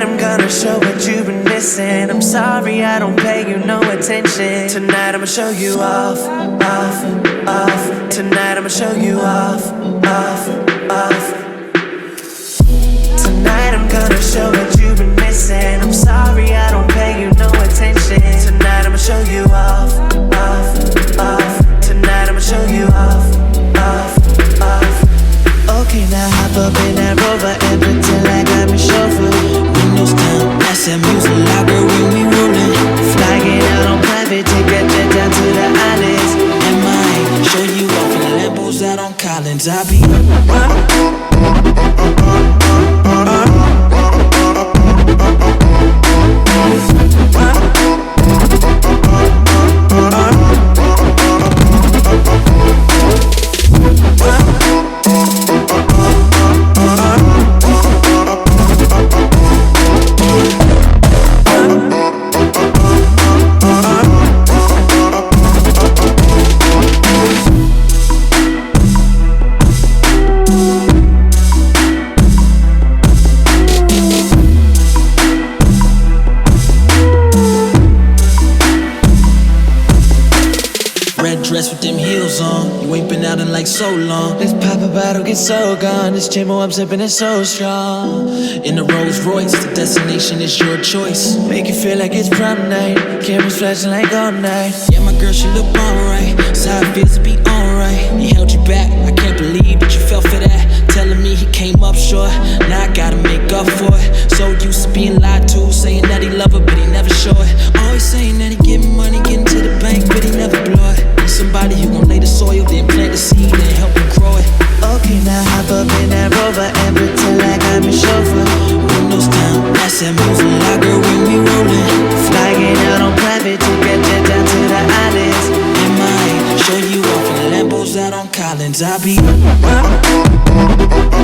I'm gonna show what you've been missing. I'm sorry I don't pay you no attention. Tonight I'ma show you off, off, off. Tonight I'ma show you off, off, off. Tonight I'm gonna show what you've been missing. I'm sorry I don't pay you no attention. Tonight I'ma show you off, off, off. Tonight I'ma show you off, off, off. Okay, now hop up in that Rover and pretend like I'm your chauffeur. Windows down, that's that music loud, girl, we rollin'. Flying out on private, take that jet down to the islands. And mine, show you off in the Lambos out on Collins. I be dress with them heels on. You ain't been out in like so long. Let's pop a bottle, get so gone. This Jamo I'm sipping is so strong. In the Rolls Royce, the destination is your choice. Make you feel like it's prom night. Cameras flashing like all night. Yeah, my girl, she look alright. So how it feels to be alright. He held you back, I can't believe that you fell for that. Telling me he came up short. Now I gotta make up for it. So used to being lied to, saying that he love her, but he never show it. Always saying that he getting money, getting to the bank, but he never blow it. Somebody who gon' lay the soil, then plant the seed and help him grow it. Okay, now hop up in that Rover and pretend like I'm your chauffeur. Windows down, that's that music loud, girl, we rollin'. Flying out on private, take that jet down to the islands. And mine, show you off in the Lambos out on Collins. I be We'll be right back.